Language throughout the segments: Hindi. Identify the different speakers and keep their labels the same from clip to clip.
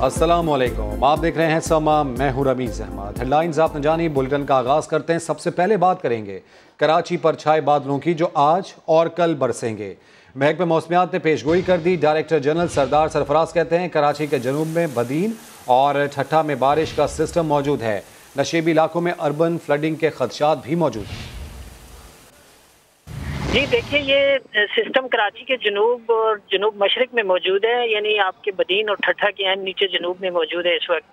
Speaker 1: अस्सलामुअलैकुम, आप देख रहे हैं समा, मैं हूं रमीज अहमद। हेडलाइंस आपने जानी, बुलेटिन का आगाज करते हैं। सबसे पहले बात करेंगे कराची पर छाए बादलों की, जो आज और कल बरसेंगे। महकमे मौसमियात ने पेशगोई कर दी। डायरेक्टर जनरल सरदार सरफराज कहते हैं कराची के जनूब में बदीन और ठट्ठा में बारिश का सिस्टम मौजूद है। नशेबी इलाकों में अर्बन फ्लडिंग के खदशात भी मौजूद हैं।
Speaker 2: जी देखिए, ये सिस्टम कराची के जनूब और जनूब मशरक में मौजूद है, यानी आपके बदीन और ठट्ठा के यहाँ नीचे जनूब में मौजूद है इस वक्त,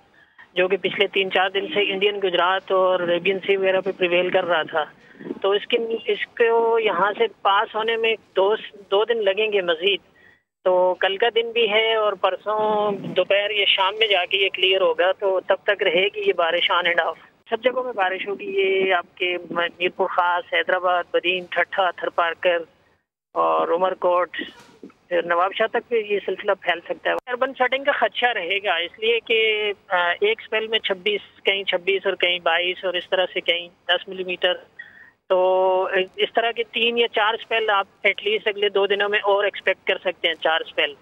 Speaker 2: जो कि पिछले 3-4 दिन से इंडियन गुजरात और अरेबियन सी वगैरह पे प्रिवेल कर रहा था। तो इसको यहाँ से पास होने में दो दिन लगेंगे मजीद। तो कल का दिन भी है और परसों दोपहर या शाम में जाके ये क्लियर होगा, तो तब तक रहेगी ये बारिश ऑन एंड ऑफ। सब जगहों में बारिश होगी। ये आपके मीरपुर खास, हैदराबाद, बदीन, ठट्ठा, थरपारकर और उमरकोट, फिर नवाबशाह तक भी ये सिलसिला फैल सकता है। अर्बन फ्लडिंग का खदशा रहेगा, इसलिए कि एक स्पेल में 26, कहीं 26 और कहीं 22 और इस तरह से कहीं 10 मिलीमीटर। तो इस तरह के 3 या 4 स्पेल आप एटलीस्ट अगले 2 दिनों में और एक्सपेक्ट कर सकते हैं, 4 स्पेल।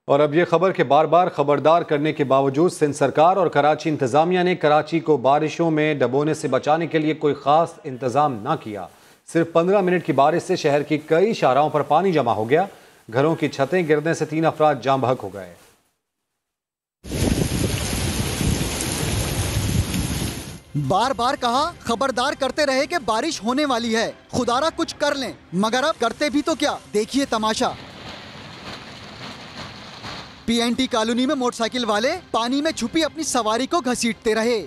Speaker 1: और अब ये खबर के बार बार खबरदार करने के बावजूद सिंध सरकार और कराची इंतजामिया ने कराची को बारिशों में डबोने से बचाने के लिए कोई खास इंतजाम ना किया। सिर्फ 15 मिनट की बारिश से शहर की कई शाहराहों पर पानी जमा हो गया। घरों की छतें गिरने से 3 अफराद जाम बहक हो गए।
Speaker 3: बार बार कहा, खबरदार करते रहे कि बारिश होने वाली है, खुदारा कुछ कर लें, मगर अब करते भी तो क्या, देखिए तमाशा। पीएनटी कॉलोनी में मोटरसाइकिल वाले पानी में छुपी अपनी सवारी को घसीटते रहे।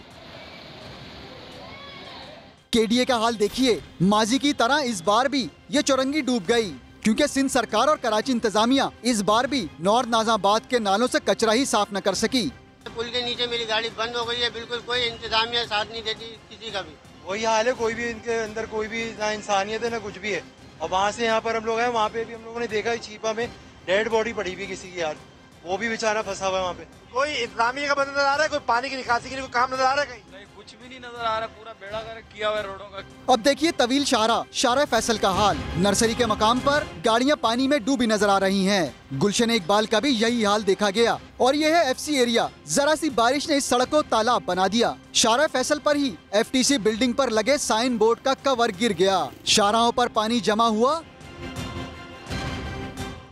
Speaker 3: केडीए का हाल देखिए, माजी की तरह इस बार भी ये चौरंगी डूब गई, क्योंकि सिंध सरकार और कराची इंतजामिया इस बार भी नॉर्थ नाजाबाद के नालों से कचरा ही साफ न कर सकी।
Speaker 4: पुल के नीचे मेरी गाड़ी बंद हो गई है, बिल्कुल कोई इंतजामिया साथ नहीं देती किसी का भी।
Speaker 5: वही हाल है, कोई भी इनके अंदर कोई भी ना इंसानियत है ना कुछ भी है। और वहाँ से यहाँ पर हम लोग हैं, वहाँ पे भी हम लोगों ने देखा चीपा में डेड बॉडी पड़ी हुई किसी की, यार वो भी बेचारा फंसा हुआ है वहाँ पे। कोई इंतजामिया का बंद नजर आ रहा है, कोई पानी की निकासी के लिए कोई काम नजर आ रहा है? कहीं नहीं, कुछ भी नहीं नजर आ रहा, पूरा बेड़ा गर्क किया हुआ है रोडों का।
Speaker 3: अब देखिए तवील शारा फैसल का हाल। नर्सरी के मकाम पर गाड़ियां पानी में डूबी नजर आ रही हैं। गुलशन इकबाल का भी यही हाल देखा गया। और ये है एफसी एरिया। जरा सी बारिश ने इस सड़क को तालाब बना दिया। शारा फैसल पर ही एफटीसी बिल्डिंग पर लगे साइन बोर्ड का कवर गिर गया। शाहराहों पर पानी जमा हुआ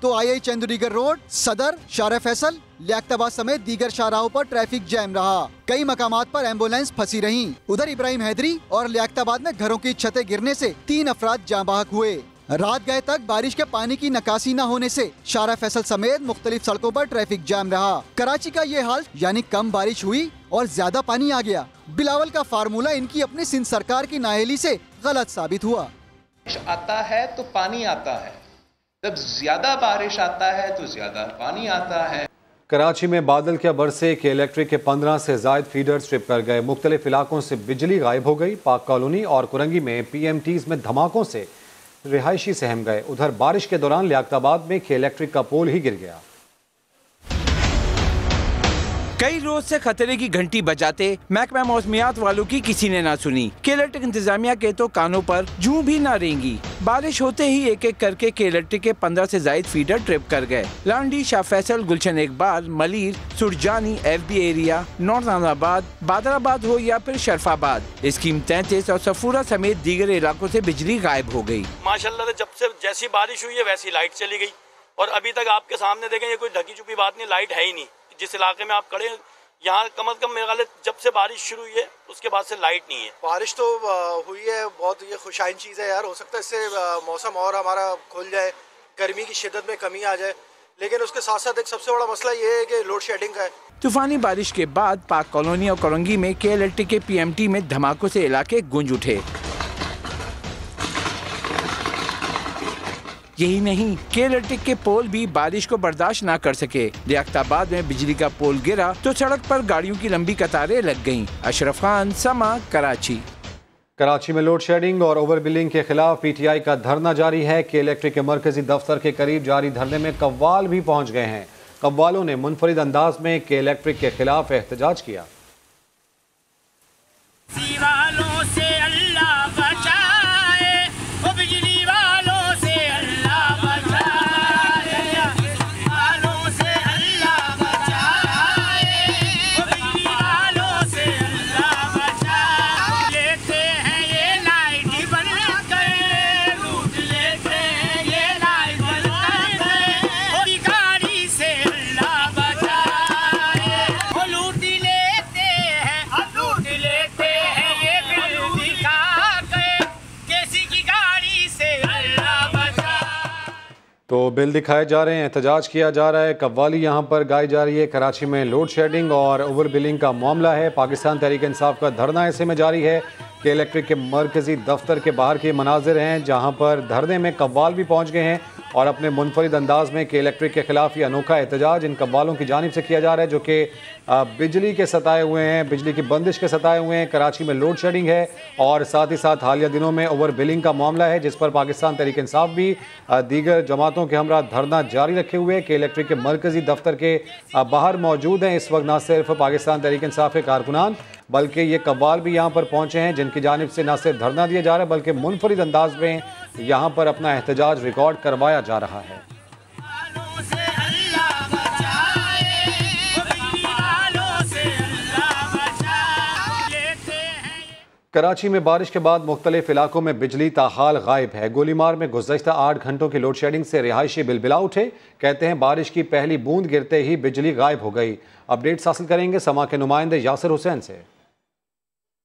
Speaker 3: तो आई चंदुरीगर रोड, सदर, शारा फैसल, लियाकताबाद समेत दीगर शाहराहों पर ट्रैफिक जैम रहा। कई मकामात पर एम्बुलेंस फंसी रही। उधर इब्राहिम हैदरी और लियाकताबाद में घरों की छतें गिरने से 3 अफराद जाँ बहक हुए। रात गए तक बारिश के पानी की निकासी न होने से शारा फैसल समेत मुख्तलिफ सड़कों पर ट्रैफिक जाम रहा। कराची का ये हाल, यानी कम बारिश हुई और ज्यादा पानी आ गया। बिलावल का फार्मूला इनकी अपनी सिंध सरकार की नाअहली से गलत साबित हुआ।
Speaker 6: आता है तो पानी आता है, जब ज्यादा बारिश आता है तो ज्यादा पानी आता है।
Speaker 1: कराची में बादल क्या बरसे कि इलेक्ट्रिक के 15 से ज्यादा फीडर ट्रिप कर गए। मुख्तलिफ इलाकों से बिजली गायब हो गई। पाक कॉलोनी और कुरंगी में पीएमटीज में धमाकों से रिहायशी सहम गए। उधर बारिश के दौरान लियाकताबाद में के इलेक्ट्रिक का पोल ही गिर गया।
Speaker 7: कई रोज से खतरे की घंटी बजाते महकमा मौसमियात वालों की किसी ने ना सुनी। के इलेक्ट्रिक इंतजामिया के तो कानों पर जूं भी ना रेंगी। बारिश होते ही एक एक करके के इलेक्ट्रिक के 15 से ज्यादा फीडर ट्रिप कर गए। Landhi, Shah Faisal, Gulshan Iqbal, Malir, Surjani, FB area, north नाजाबाद, बादराबाद हो या फिर शरफाबाद, स्कीम 33 और सफूरा समेत दीगर इलाकों से बिजली गायब हो गई।
Speaker 8: माशाल्लाह से जब से जैसी बारिश हुई है वैसी लाइट चली गई। और अभी तक आपके सामने देखें, ये कोई ढकी छुपी बात नहीं, लाइट है ही नहीं। जिस इलाके में आप खड़े हैं यहाँ कम से कम मेरे ख्याल जब से बारिश शुरू हुई है उसके बाद से लाइट नहीं है।
Speaker 5: बारिश तो हुई है, बहुत ये खुशाइन चीज़ है यार। हो सकता है इससे मौसम और हमारा खुल जाए, गर्मी की शिद्दत में कमी आ जाए। लेकिन उसके साथ साथ एक सबसे बड़ा मसला ये है कि लोड शेडिंग का है।
Speaker 7: तूफानी बारिश के बाद पाक कॉलोनी और कुरंगी में के इलेक्ट्रिक के पीएमटी में धमाकों से इलाके गूंज उठे। यही नहीं, के इलेक्ट्रिक के पोल भी बारिश को बर्दाश्त न कर सके। लियाकताबाद में बिजली का पोल गिरा तो सड़क पर गाड़ियों की लंबी कतारें लग गईं। अशरफ खान, समा, कराची।
Speaker 1: कराची में लोड शेडिंग और ओवर बिलिंग के खिलाफ पीटीआई का धरना जारी है। के इलेक्ट्रिक के मरकजी दफ्तर के करीब जारी धरने में कव्वाल भी पहुंच गए हैं। कव्वालों ने मुनफरिद अंदाज में के इलेक्ट्रिक के खिलाफ एहतजाज किया। तो बिल दिखाए जा रहे हैं, एहतजाज किया जा रहा है, कव्वाली यहाँ पर गाई जा रही है। कराची में लोड शेडिंग और ओवर बिलिंग का मामला है। पाकिस्तान तहरीक इंसाफ का धरना ऐसे में जारी है कि इलेक्ट्रिक के मरकजी दफ्तर के बाहर के मनाजिर हैं, जहाँ पर धरने में कव्वाल भी पहुँच गए हैं और अपने मुनफरिद अंदाज में कि इलेक्ट्रिक के खिलाफ ये अनोखा एहतजाज इन कव्वालों की जानिब से किया जा रहा है, जो कि बिजली के सताए हुए हैं, बिजली की बंदिश के सताए हुए हैं। कराची में लोड शेडिंग है और साथ ही साथ हालिया दिनों में ओवर बिलिंग का मामला है, जिस पर पाकिस्तान तहरीक इंसाफ भी दीगर जमातों के हमरा धरना जारी रखे हुए कि इलेक्ट्रिक के मरकजी दफ्तर के बाहर मौजूद हैं। इस वक्त न सिर्फ पाकिस्तान तहरीक इंसाफ के कारकुनान बल्कि ये कव्वाल भी यहाँ पर पहुँचे हैं, जिनकी जानिब से न सिर्फ धरना दिया जा रहा है बल्कि मुनफरिद अंदाज में यहाँ पर अपना एहतजाज रिकॉर्ड करवाया जा रहा है। कराची में बारिश के बाद मुख्तलिफ इलाकों में बिजली ताहाल गायब है। गोलीमार में गुज़श्ता 8 घंटों की लोड शेडिंग से रिहायशी बिलबिला उठे। कहते हैं बारिश की पहली बूंद गिरते ही बिजली गायब हो गई। अपडेट्स हासिल करेंगे समा के नुमाइंदे यासिर हुसैन से।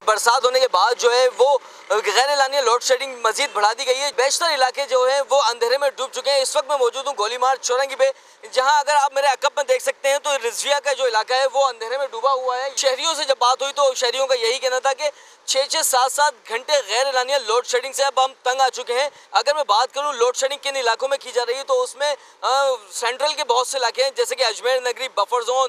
Speaker 9: बरसात होने के बाद जो है वो गैर एलानिया लोड शेडिंग मजीद बढ़ा दी गई है। बेशतर इलाके जो है वो अंधेरे में डूब चुके हैं। इस वक्त मैं मौजूद हूँ गोलीमार चौरंगी पे, जहां अगर आप मेरे अकब में देख सकते हैं तो रिजविया का जो इलाका है वो अंधेरे में डूबा हुआ है। शहरियों से जब बात हुई तो शहरियों का यही कहना था कि 6-6, 7-7 घंटे गैर एलानिया लोड शेडिंग से अब हम तंग आ चुके हैं। अगर मैं बात करूं लोड शेडिंग किन इलाकों में की जा रही है तो उसमें सेंट्रल के बहुत से इलाके हैं, जैसे कि अजमेर नगरी, बफर जोन,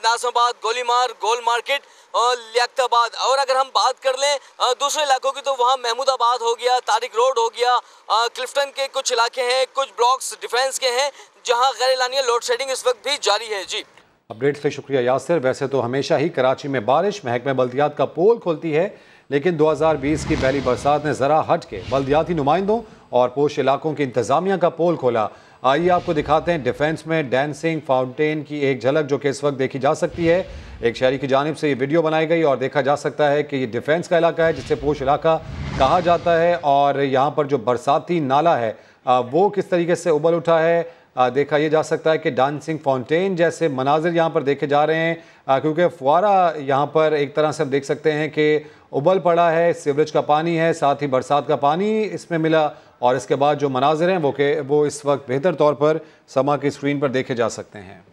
Speaker 9: नाज़िमाबाद, गोलीमार, गोल मार्केट और लियाकताबाद। और अगर हम बात कर लें दूसरे इलाकों की तो वहाँ महमूदाबाद हो गया, तारिक रोड हो गया, क्लिफ्टन के कुछ इलाके हैं, कुछ ब्लॉक्स डिफेंस के हैं जहाँ गैर एलानिया लोड शेडिंग इस वक्त भी जारी है। जी
Speaker 1: अपडेट्स के शुक्रिया यासिर। वैसे तो हमेशा ही कराची में बारिश महकमा बल्दियात का पोल खोलती है, लेकिन 2020 की पहली बरसात ने ज़रा हट के बल्दियाती नुमाइंदों और पोश इलाकों की इंतज़ामिया का पोल खोला। आइए आपको दिखाते हैं डिफेंस में डांसिंग फाउंटेन की एक झलक, जो कि इस वक्त देखी जा सकती है। एक शहरी की जानिब से ये वीडियो बनाई गई और देखा जा सकता है कि ये डिफेंस का इलाका है, जिसे पोश इलाका कहा जाता है। और यहाँ पर जो बरसाती नाला है वो किस तरीके से उबल उठा है देखा ये जा सकता है कि डांसिंग फाउंटेन जैसे मनाजिर यहाँ पर देखे जा रहे हैं, क्योंकि फुआरा यहाँ पर एक तरह से हम देख सकते हैं कि उबल पड़ा है। सीवरेज का पानी है, साथ ही बरसात का पानी इसमें मिला और इसके बाद जो मनाजिर हैं वो इस वक्त बेहतर तौर पर समा की स्क्रीन पर देखे जा सकते हैं।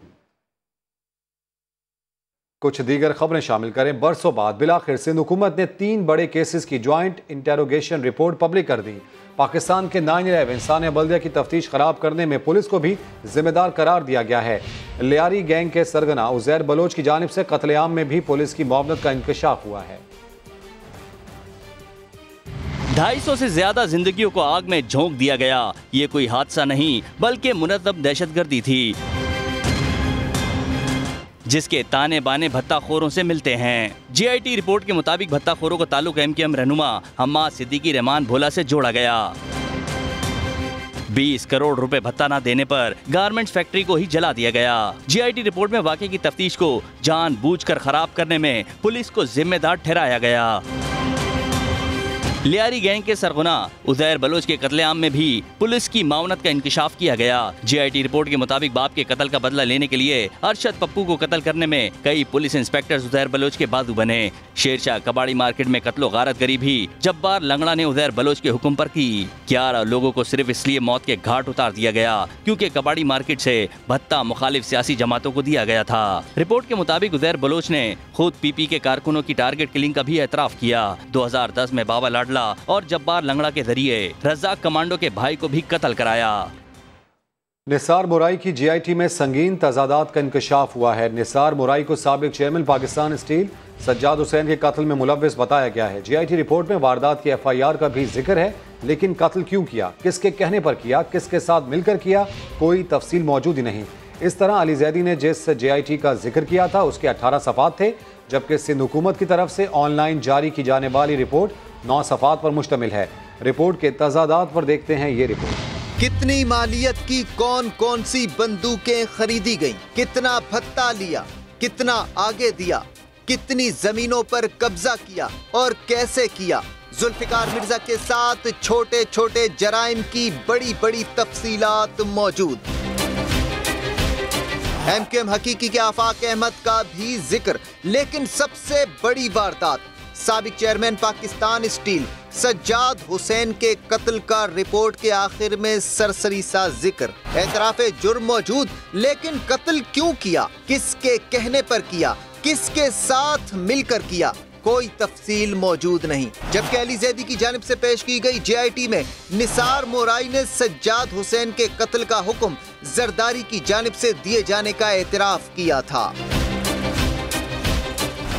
Speaker 1: कुछ दीगर खबरें शामिल करें। बरसों बाद बिलाखिर सिंध हुकूमत ने 3 बड़े केसेस की ज्वाइंट इंटेरोगेशन रिपोर्ट पब्लिक कर दी। पाकिस्तान के 9/11 सानिया बल्दिया की तफ्तीश खराब करने में पुलिस को भी जिम्मेदार करार दिया गया है। लियारी गैंग के सरगना उज़ैर बलोच की जानिब से कत्लेआम में भी पुलिस की मुआवनत का इंकशाफ हुआ है।
Speaker 10: 250 से ज्यादा जिंदगियों को आग में झोंक दिया गया। ये कोई हादसा नहीं बल्कि मुनज़्ज़म दहशतगर्दी थी, जिसके ताने बाने भत्ताखोरों से मिलते हैं। GIT रिपोर्ट के मुताबिक भत्ताखोरों का ताल्लुक MKM रहनुमा हम्माद सिद्दीकी रहमान भोला से जोड़ा गया। 20 करोड़ रुपए भत्ता न देने पर गारमेंट्स फैक्ट्री को ही जला दिया गया। GIT रिपोर्ट में वाकये की तफ्तीश को जानबूझकर खराब करने में पुलिस को जिम्मेदार ठहराया गया। लियारी गैंग के सरगना उज़ैर बलोच के कत्लेआम में भी पुलिस की मावनत का इंकशाफ किया गया। GIT रिपोर्ट के मुताबिक बाप के कत्ल का बदला लेने के लिए अरशद पप्पू को कत्ल करने में कई पुलिस इंस्पेक्टर उज़ैर बलोच के बाजू बने। शेरशाह कबाड़ी मार्केट में कत्लो गारत गरी भी जब्बार लंगड़ा ने उज़ैर बलोच के हुक्म पर की। 11 लोगों को सिर्फ इसलिए मौत के घाट उतार दिया गया क्योंकि कबाड़ी मार्केट से भत्ता मुखालिफ सियासी जमातों को दिया गया था। रिपोर्ट के मुताबिक उज़ैर बलोच ने खुद PP के कारकुनों की टारगेट किलिंग का भी एतराफ किया। 2010 में बाबा लाडला और जब्बार लंगड़ा के जरिए रज़ाक कमांडो के भाई को भी कत्ल कराया।
Speaker 1: निसार मुराई की GIT में संगीन तजादात का इंकशाफ हुआ है। निसार मुराई को साबिक चेयरमैन पाकिस्तान स्टील सज्जाद हुसैन के कत्ल में मुलव्विस बताया गया है। GIT रिपोर्ट में वारदात की FIR का भी जिक्र है, लेकिन कत्ल क्यों किया, किसके कहने पर किया, किसके साथ मिलकर किया, कोई तफसील मौजूद ही नहीं। इस तरह अली जैदी ने जिस GIT का जिक्र किया था उसके 18 सफ़ात थे, जबकि सिंध हुकूमत की तरफ से ऑनलाइन जारी की जाने वाली रिपोर्ट 9 सफ़ात पर मुश्तमिल है। रिपोर्ट के तजादात पर देखते हैं ये रिपोर्ट।
Speaker 11: कितनी मालियत की कौन कौन सी बंदूकें खरीदी गईं, कितना भत्ता लिया, कितना आगे दिया, कितनी जमीनों पर कब्जा किया और कैसे किया। जुल्फिकार मिर्जा के साथ छोटे छोटे जराइम की बड़ी बड़ी तफसीलात मौजूद। MKM हकीकी के आफाक अहमद का भी जिक्र, लेकिन सबसे बड़ी वारदात साबिक चेयरमैन पाकिस्तान स्टील सज्जाद हुसैन के कत्ल का रिपोर्ट के आखिर में सरसरी सा जिक्र। एतराफे जुर्म मौजूद, लेकिन कत्ल क्यों किया, किसके कहने पर किया, किसके साथ मिलकर किया, कोई तफसील मौजूद नहीं। जबकि अली जैदी की जानिब से पेश की गई JIT में निसार मोराई ने सज्जाद हुसैन के कत्ल का हुक्म जरदारी की जानिब से दिए जाने का एतराफ किया था।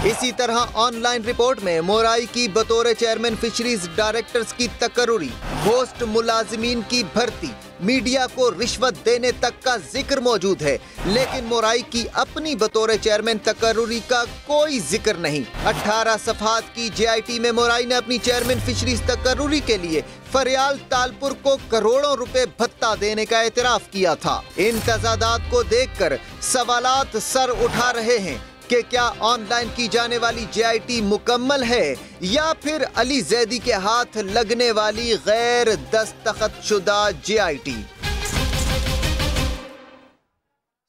Speaker 11: इसी तरह ऑनलाइन रिपोर्ट में मोराई की बतौर चेयरमैन फिशरीज डायरेक्टर्स की तकर्रुरी, पोस्ट मुलाजिमीन की भर्ती, मीडिया को रिश्वत देने तक का जिक्र मौजूद है, लेकिन मोराई की अपनी बतौर चेयरमैन तकर्रुरी का कोई जिक्र नहीं। 18 सफहात की JIT में मोराई ने अपनी चेयरमैन फिशरीज तकर्रुरी के लिए फरियाल तालपुर को करोड़ों रुपए भत्ता देने का एतराफ किया था। इन तजादात को देखकर सवालात सर उठा रहे हैं कि क्या ऑनलाइन की जाने वाली JIT मुकम्मल है या फिर अली जैदी के हाथ लगने वाली गैर दस्तखत शुदा JIT।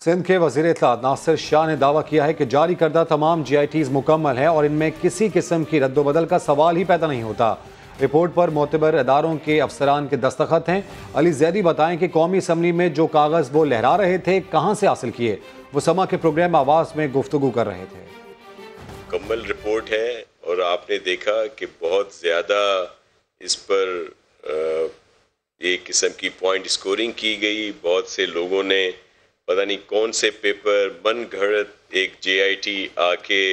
Speaker 1: सिंध के वज़ीर इत्तलात नासिर शाह ने दावा किया है कि जारी करदा तमाम JITs मुकम्मल हैं और इनमें किसी किस्म की रद्दोबदल का सवाल ही पैदा नहीं होता। रिपोर्ट पर मोतबर इदारों के अफसरान के दस्तखत हैं। अली जैदी बताएं कि कौमी असम्बली में जो कागज़ वो लहरा रहे थे कहाँ से हासिल किए। वो समा के प्रोग्राम आवाज़ में गुफ्तगू कर रहे थे।
Speaker 12: मुकम्मल रिपोर्ट है और आपने देखा कि बहुत ज़्यादा इस पर एक किस्म की पॉइंट स्कोरिंग की गई। बहुत से लोगों ने पता नहीं कौन से पेपर मन घड़त एक JIT आके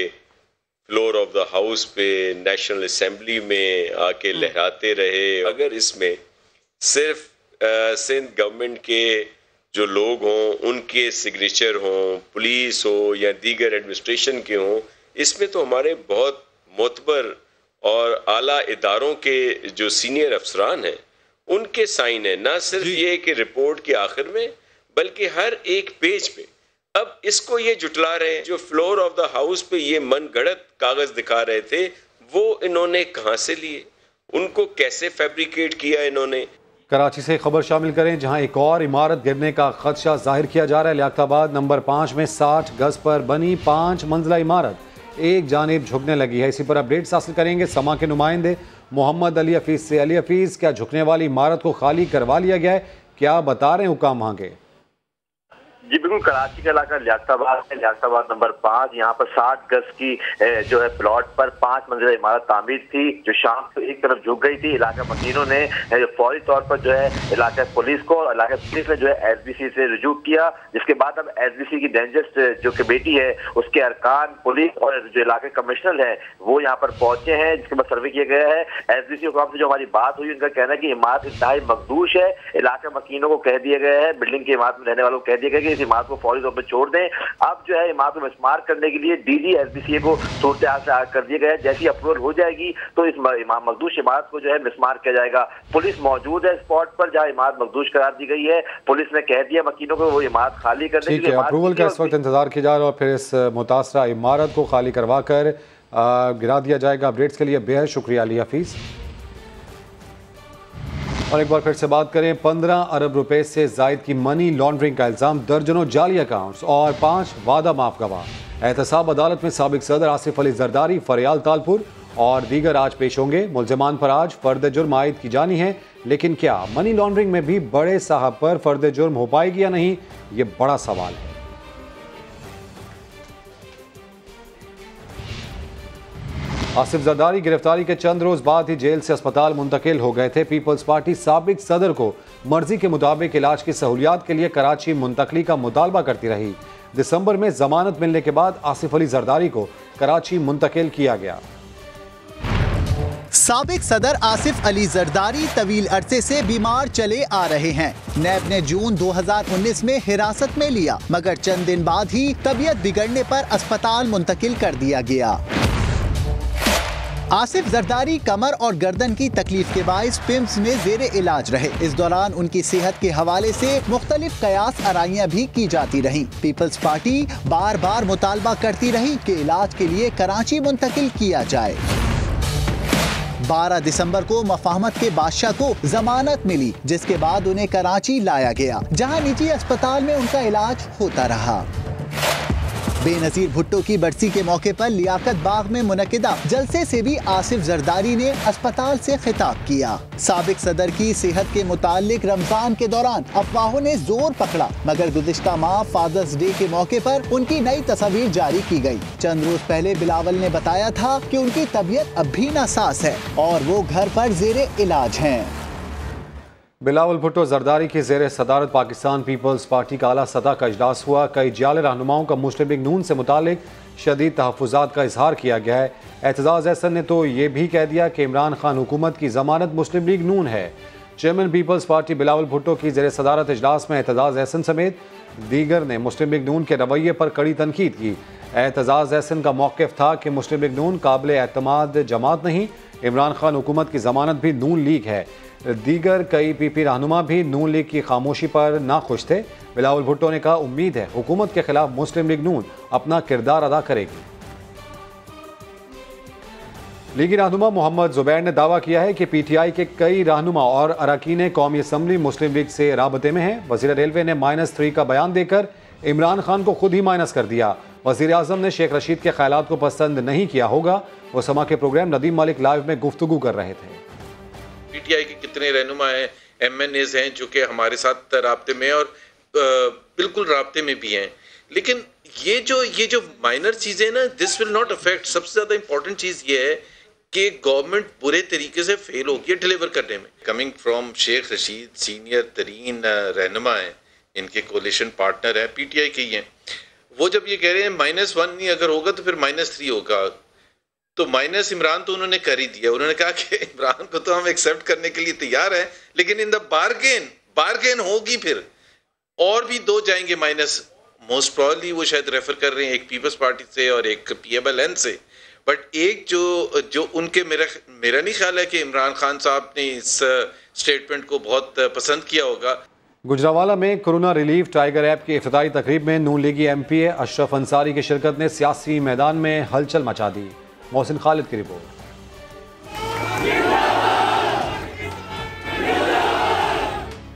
Speaker 12: फ्लोर ऑफ द हाउस पे नेशनल असेंबली में आके लहराते रहे। अगर इसमें सिर्फ सिंध गवर्नमेंट के जो लोग हों उनके सिग्नेचर हों, पुलिस हो या दीगर एडमिनिस्ट्रेशन के हों, इसमें तो हमारे बहुत मोतबर और आला इदारों के जो सीनियर अफसरान हैं उनके साइन है। ना सिर्फ ये कि रिपोर्ट के आखिर में बल्कि हर एक पेज पे। अब इसको ये जुटला रहे हैं, जो फ्लोर ऑफ द हाउस पे ये मनगढ़ंत कागज दिखा रहे थे वो इन्होंने कहां से लिए, उनको कैसे फैब्रिकेट किया इन्होंने।
Speaker 1: कराची से खबर शामिल करें जहां एक और इमारत गिरने का खदशा जाहिर किया जा रहा है। लियाकताबाद नंबर 5 में 60 गज पर बनी 5 मंजिला इमारत एक जानिब झुकने लगी है। इसी पर अपडेट्स हासिल करेंगे समा के नुमाइंदे मोहम्मद अली हफीज से। अली हफीज, क्या झुकने वाली इमारत को खाली करवा लिया गया है, क्या बता रहे हैं हुकाम वहां के?
Speaker 13: जी बिल्कुल, कराची का इलाका लियाकताबाद है, लियाकताबाद नंबर 5। यहाँ पर 60 गज की जो है प्लॉट पर 5 मंजिला इमारत तामीर थी जो शाम को एक तरफ झुक गई थी। इलाका मकीनों ने फौरी तौर पर जो है इलाका पुलिस को, इलाका पुलिस ने जो है SBC से रुजू किया, जिसके बाद अब SBC की डेंजर्स जो कमेटी है उसके अरकान, पुलिस और जो इलाके कमिश्नर है वो यहाँ पर पहुंचे हैं, जिसके बाद सर्वे किया गया है। SBC हुकाम से जो हमारी बात हुई उनका कहना है कि इमारत इंतहाई मखदूश है। इलाका मकीनों को कह दिया गया है, बिल्डिंग की इमारत में रहने वालों को कह दिया गया कि इस इमारत को फौरी तौर पर छोड़ दें। अब जो है इमारत को मिसमार करने के लिए DG SBCA को सूरत हाल से आगाह कर दिया गया है। जैसी अप्रूवल हो जाएगी तो इस मखदूश इमारत को जो है मिसमार किया जाएगा। पुलिस मौजूद है स्पॉट पर जहां इमारत मखदूश करार दी गई है। पुलिस ने कह दिया मकीनों को वो इमारत खाली करने के लिए।
Speaker 1: अप्रूवल का इस वक्त इंतजार किया जा रहा है और फिर इस मुतासरा इमारत को खाली करवा कर गिरा दिया जाएगा। अपडेट्स के लिए बेहद शुक्रिया अली हफीज। और एक बार फिर से बात करें, 15 अरब रुपए से जायद की मनी लॉन्ड्रिंग का इल्जाम, दर्जनों जाली अकाउंट्स और 5 वादा माफ गवाह। एहतसाब अदालत में साबिक सदर आसिफ अली जरदारी, फरियाल तालपुर और दीगर आज पेश होंगे। मुल्जिमान पर आज फर्द जुर्म आयद की जानी है, लेकिन क्या मनी लॉन्ड्रिंग में भी बड़े साहब पर फर्द जुर्म हो पाएगी या नहीं, ये बड़ा सवाल है। आसिफ जरदारी गिरफ्तारी के चंद रोज बाद ही जेल से अस्पताल मुंतकिल हो गए थे। पीपल्स पार्टी साबिक सदर को मर्जी के मुताबिक इलाज की सहूलियात के लिए कराची मुंतकली का मुतालबा करती रही। दिसंबर में जमानत मिलने के बाद आसिफ अली जरदारी को कराची मुंतकिल किया गया।
Speaker 3: साबिक सदर आसिफ अली जरदारी तवील अरसे से बीमार चले आ रहे हैं। नैब ने जून 2019 में हिरासत में लिया, मगर चंद दिन बाद ही तबीयत बिगड़ने पर अस्पताल मुंतकिल कर दिया गया। आसिफ जरदारी कमर और गर्दन की तकलीफ के बाइस पिम्स में जेरे इलाज रहे। इस दौरान उनकी सेहत के हवाले से मुख्तलिफ कयास आराइयां भी की जाती रहीं। पीपल्स पार्टी बार बार मुतालबा करती रही कि इलाज के लिए कराची मुंतकिल किया जाए। 12 दिसंबर को मफाहमत के बादशाह को जमानत मिली, जिसके बाद उन्हें कराची लाया गया, जहां निजी अस्पताल में उनका इलाज होता रहा।
Speaker 11: बेनजीर भुट्टो की बरसी के मौके पर लियाकत बाग में मुनकिदा जलसे से भी आसिफ जरदारी ने अस्पताल से खिताब किया। साबिक सदर की सेहत के मुतालिक रमजान के दौरान अफवाहों ने जोर पकड़ा, मगर गुज़िश्ता माह फादर्स डे के मौके पर उनकी नई तस्वीर जारी की गई। चंद रोज पहले बिलावल ने बताया था कि उनकी तबीयत अब भी नासाज है और वो घर पर जेरे इलाज हैं।
Speaker 1: बिलावल भुट्टो जरदारी की ज़ेरे सदारत पाकिस्तान पीपल्स पार्टी का आला सतह का इजलास हुआ। कई जाले रहनुमाओं का मुस्लिम लीग नून से मुतालिक शदीद तहफ़्फ़ुज़ात का इजहार किया गया है। एतजाज़ एहसन ने तो ये भी कह दिया कि इमरान खान हुकूमत की ज़मानत मुस्लिम लीग नून है। Chairman People's Party Bilawal Bhutto की ज़ेरे सदारत इजलास में एतजाज़ एहसन समेत दीगर ने मुस्लिम लीग नून के रवैये पर कड़ी तनकीद की। एतजाज़ एहसन का मौक़िफ़ था कि मुस्लिम लीग नून काबिल एतमाद जमात नहीं, इमरान खान हुकूमत की ज़मानत भी नून लीग है। दीगर कई पीपी रहनुमा भी नून लीग की खामोशी पर नाखुश थे। बिलावल भुट्टो ने कहा, उम्मीद है हुकूमत के खिलाफ मुस्लिम लीग नून अपना किरदार अदा करेगी। लीगी रहनुमा मोहम्मद जुबैर ने दावा किया है कि PTI के कई रहनुमा और अरकान कौमी असम्बली मुस्लिम लीग से राबते में हैं। वज़ीर रेलवे ने -3 का बयान देकर इमरान खान को खुद ही माइनस कर दिया। वज़ीर आज़म ने शेख रशीद के ख्यालात को पसंद नहीं किया होगा। वो समा के प्रोग्राम नदीम मलिक लाइव में गुफ्तगू कर रहे थे।
Speaker 14: PTI के कितने रहनुमा हैं, MNAs हैं जो कि हमारे साथ राब्ते में और बिल्कुल राब्ते में भी हैं, लेकिन ये जो माइनर चीज़ें ना, दिस विल नॉट अफेक्ट। सबसे ज़्यादा इंपॉर्टेंट चीज़ ये है कि गवर्नमेंट बुरे तरीके से फेल होगी डिलीवर करने में। Coming from Sheikh Rashid, senior तरीन रहनुमा हैं, इनके कोलिशन पार्टनर हैं, PTI के ही हैं। वो जब ये कह रहे हैं -1 नहीं अगर होगा तो फिर -3 होगा, तो माइनस इमरान तो उन्होंने कर ही दिया। उन्होंने कहा कि इमरान को तो हम एक्सेप्ट करने के लिए तैयार हैं, लेकिन इन द बार्गेन होगी फिर और भी 2 जाएंगे माइनस। मोस्ट प्रोबेबली वो शायद रेफर कर रहे हैं एक पीपल्स पार्टी से और एक PMLN से, बट एक जो उनके मेरा नहीं ख्याल है कि इमरान खान साहब ने इस स्टेटमेंट को बहुत पसंद किया होगा।
Speaker 1: गुजरावाला में कोरोना रिलीफ टाइगर ऐप की इफ्तिताई तकरीब में नून लीगी MPA अशरफ अंसारी की शिरकत ने सियासी मैदान में हलचल मचा दी। मोहसिन खालिद की रिपोर्ट।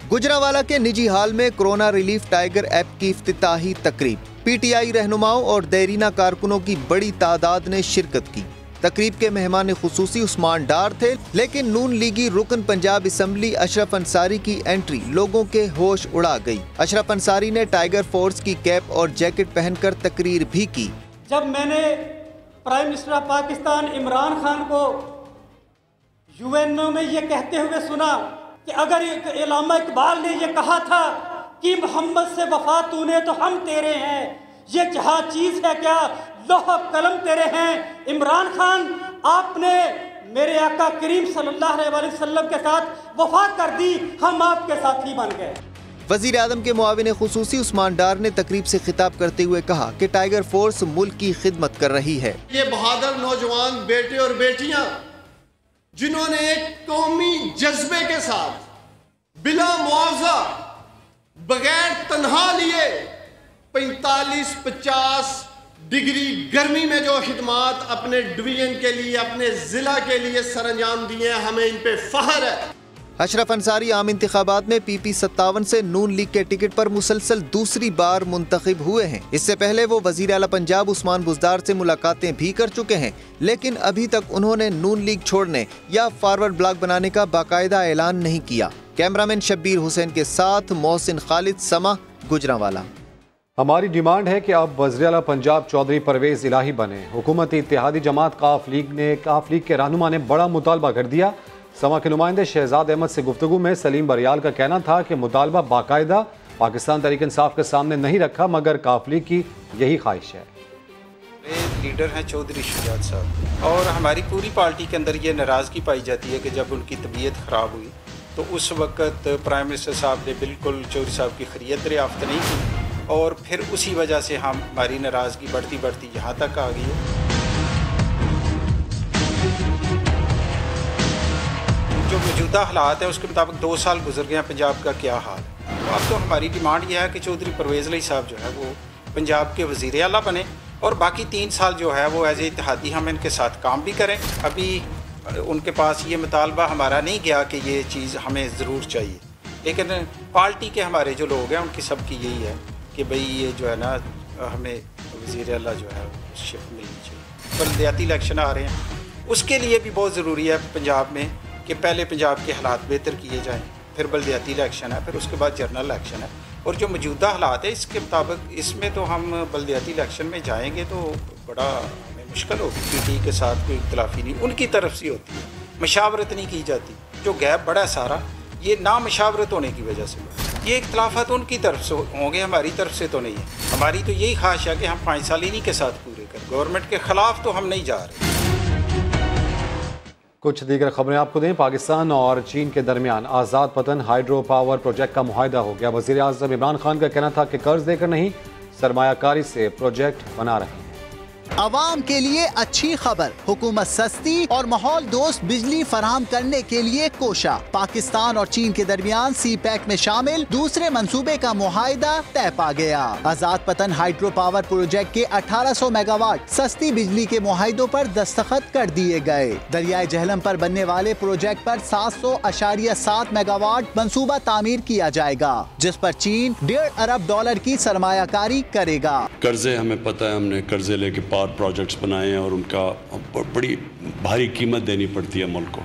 Speaker 11: गुजरावाला के निजी हाल में कोरोना रिलीफ टाइगर ऐप की इफ्तिताही तकरीब। PTI रहनुमाओं और देरीना कारकुनों की बड़ी तादाद ने शिरकत की। तकरीब के मेहमान खुसूसी उस्मान डार थे, लेकिन नून लीगी रुकन पंजाब असम्बली अशरफ अंसारी की एंट्री लोगों के होश उड़ा गई। अशरफ अंसारी ने टाइगर फोर्स की कैप और जैकेट पहनकर तकरीर भी की।
Speaker 15: जब मैंने prime minister of Pakistan Imran Khan को UNO में ये कहते हुए सुना कि अगर अल्लामा इकबाल ने ये कहा था कि मोहम्मद से वफा तूने तो हम तेरे हैं, ये जहाँ चीज़ है क्या लोह कलम तेरे हैं। इमरान खान आपने मेरे आका करीम सल्लल्लाहु अलैहि वसल्लम के साथ वफा कर दी, हम आपके साथी बन गए।
Speaker 11: वज़ीर आज़म के मुआविन खुसूसी उस्मान डार ने तकरीब से खिताब करते हुए कहा कि टाइगर फोर्स मुल्क की खिदमत कर रही है।
Speaker 16: ये बहादुर नौजवान बेटे और बेटियां जिन्होंने एक कौमी जज्बे के साथ बिला मुआवजा बगैर तनहा लिए 45-50 डिग्री गर्मी में जो खिदमात अपने डिवीजन के लिए, अपने जिला के लिए सरंजाम दिए, हमें इन पे फख्र है।
Speaker 11: अशरफ अंसारी आम इंतखाबात में PP 57 से नून लीग के टिकट पर मुसलसल दूसरी बार मुंतखब हुए हैं। इससे पहले वो वजीर आला पंजाब उस्मान बुज़दार से मुलाकातें भी कर चुके हैं, लेकिन अभी तक उन्होंने नून लीग छोड़ने या फॉरवर्ड ब्लॉक बनाने का बाकायदा ऐलान नहीं किया। कैमरामैन शब्बीर हुसैन के साथ मोहसिन खालिद, समा, गुजरावाला।
Speaker 1: हमारी डिमांड है कि अब वज़ीर आला पंजाब चौधरी परवेज़ इलाही बने। हुकूमती इत्तेहादी जमात काफ लीग के रहनुमा ने बड़ा मुतालबा कर दिया। समा के नुमाइंदे शहजाद अहमद से गुफ्तगू में सलीम बरियाल का कहना था कि मुतालबा बाकायदा पाकिस्तान तहरीक इंसाफ के सामने नहीं रखा, मगर काफ लीग की यही ख्वाहिश है।
Speaker 17: लीडर हैं चौधरी शुजात साहब, और हमारी पूरी पार्टी के अंदर ये नाराज़गी पाई जाती है कि जब उनकी तबीयत ख़राब हुई तो उस वक़्त प्राइम मिनिस्टर साहब ने बिल्कुल चौधरी साहब की खैरियत दरियाफ्त नहीं की, और फिर उसी वजह से हमारी नाराज़गी बढ़ती बढ़ती यहाँ तक आ गई है। जो मौजूदा हालात है उसके मुताबिक 2 साल गुजर गए हैं, पंजाब का क्या हाल है। तो अब तो हमारी डिमांड यह है कि चौधरी परवेज़ इलाही साहब जो है वो पंजाब के वज़ीर आला बने, और बाकी 3 साल जो है वो एज ए इत्तेहादी हम इनके साथ काम भी करें। अभी उनके पास ये मुतालबा हमारा नहीं गया कि ये चीज़ हमें ज़रूर चाहिए, लेकिन पार्टी के हमारे जो लोग हैं उनकी सबकी यही है कि भाई ये जो है ना हमें वज़ीर आला जो है वो शिफ्ट मिलनी चाहिए। बलदियाती इलेक्शन आ रहे हैं, उसके लिए भी बहुत ज़रूरी है पंजाब में कि पहले पंजाब के हालात बेहतर किए जाएँ, फिर बलदियाती इलेक्शन है, फिर उसके बाद जनरल इलेक्शन है। और जो मौजूदा हालात है इसके मुताबिक इसमें तो हम बलदियाती इलेक्शन में जाएंगे तो बड़ा हमें मुश्किल होगी। पीटी के साथ कोई इख्तलाफी नहीं उनकी तरफ से होती है, मशावरत नहीं की जाती। जो गैप बड़ा सारा ये ना मशावरत होने की वजह से, ये इख्तलाफात उनकी तरफ से होंगे, हमारी तरफ से तो नहीं है। हमारी तो यही ख्वाहिश है कि हम 5 साल इन्हीं के साथ पूरे करें, गवर्नमेंट के ख़िलाफ़ तो हम नहीं जा रहे।
Speaker 1: कुछ दीगर खबरें आपको दें। पाकिस्तान और चीन के दरमियान आज़ाद पतन हाइड्रो पावर प्रोजेक्ट का मुआहदा हो गया। वज़ीर आज़म इमरान खान का कहना था कि कर्ज देकर नहीं, सरमायाकारी से प्रोजेक्ट बना रहे हैं।
Speaker 3: आवाम के लिए अच्छी खबर, हुकूमत सस्ती और माहौल दोस्त बिजली फराहम करने के लिए कोशा। पाकिस्तान और चीन के दरमियान सी पैक में शामिल दूसरे मंसूबे का मुआहदा तय पा गया। आजाद पतन हाइड्रो पावर प्रोजेक्ट के 1800 मेगावाट सस्ती बिजली के मुआहदों पर दस्तखत कर दिए गए। दरियाए जहलम पर बनने वाले प्रोजेक्ट पर 700.7 मेगावाट मंसूबा तामीर किया जाएगा, जिस पर चीन $1.5 अरब की सरमायाकारी करेगा।
Speaker 18: कर्जे हमें पता है, हमने कर्जे लेके पावर प्रोजेक्ट्स बनाए हैं और उनका बड़ी भारी कीमत देनी पड़ती है मुल्क को।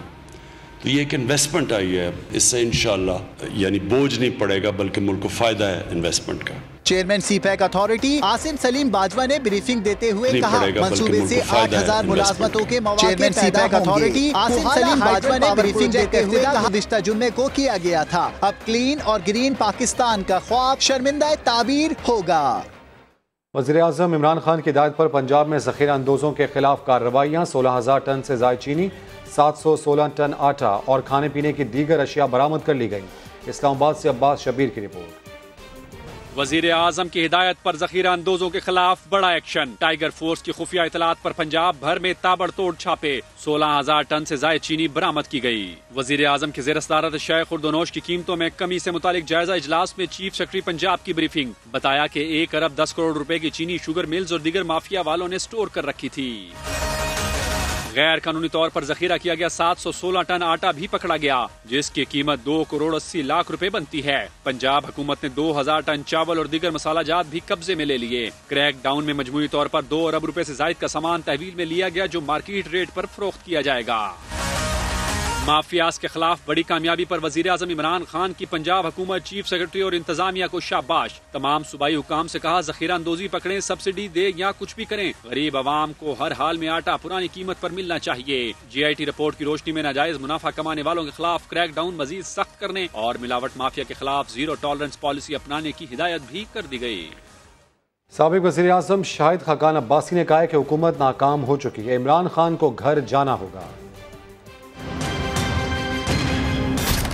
Speaker 18: तो ये एक इन्वेस्टमेंट आई है, इससे इंशाल्लाह यानी बोझ नहीं पड़ेगा बल्कि मुल्क को फ़ायदा है इन्वेस्टमेंट का।
Speaker 3: Chairman CPEC authority Asim Salim Bajwa ने ब्रीफिंग देते हुए कहा, मंसूबे से 8000 मुलाजमतों के मौके पैदा होंगे। आसिम सलीम बाजवा ने ब्रीफिंग देते हुए कहा, गुज़िश्ता जुम्मे को किया गया था, अब क्लीन और ग्रीन पाकिस्तान का ख्वाब शर्मिंदा ताबीर होगा।
Speaker 1: वज़ीर आज़म इमरान खान की हिदायत पर पंजाब में ज़ख़ीरा अंदोज़ों के खिलाफ कार्रवाइयाँ। 16,000 टन से ज़ायद चीनी, 716 टन आटा और खाने पीने की दीगर अशिया बरामद कर ली गई। इस्लामाबाद से अब्बास शबीर की रिपोर्ट।
Speaker 19: वज़ीर आज़म की हिदायत पर ज़ख़ीरा अंदोज़ों के खिलाफ बड़ा एक्शन। टाइगर फोर्स की खुफिया इतलात पर पंजाब भर में ताबड़तोड़ छापे। 16,000 टन से ज़ायद चीनी बरामद की गई। वज़ीर आज़म की ज़ेर सदारत शय खुर्दोनोश की कीमतों में कमी से मुतालिक जायजा इजलास में चीफ सेक्रेटरी पंजाब की ब्रीफिंग। बताया कि 1 अरब 10 करोड़ रुपए की चीनी शुगर मिल्स और दीगर माफिया वालों ने स्टोर कर रखी थी। गैर कानूनी तौर पर जखीरा किया गया 716 टन आटा भी पकड़ा गया, जिसकी कीमत 2 करोड़ 80 लाख रुपए बनती है। पंजाब हुकूमत ने 2000 टन चावल और दीगर मसाला जात भी कब्जे में ले लिए। क्रैक डाउन में मजमूई तौर पर 2 अरब रुपए से जायद का सामान तहवील में लिया गया, जो मार्केट रेट पर फरोख्त किया जाएगा। माफियाज के खिलाफ बड़ी कामयाबी पर वजीर आजम इमरान खान की पंजाब हुकूमत, चीफ सेक्रेटरी और इंतजामिया को शाबाश। तमाम सूबाई हुकाम से कहा, जखीरा अंदोजी पकड़ें, सब्सिडी दे या कुछ भी करें, गरीब आवाम को हर हाल में आटा पुरानी कीमत पर मिलना चाहिए। GIT रिपोर्ट की रोशनी में नाजायज मुनाफा कमाने वालों के खिलाफ क्रैक डाउन मजीद सख्त करने और मिलावट माफिया के खिलाफ जीरो टॉलरेंस पॉलिसी अपनाने की हिदायत भी कर दी गई।
Speaker 1: साबिक वज़ीर आज़म शाहिद खाकान अब्बासी ने कहा है कि हुकूमत नाकाम हो चुकी है, इमरान खान को घर जाना होगा।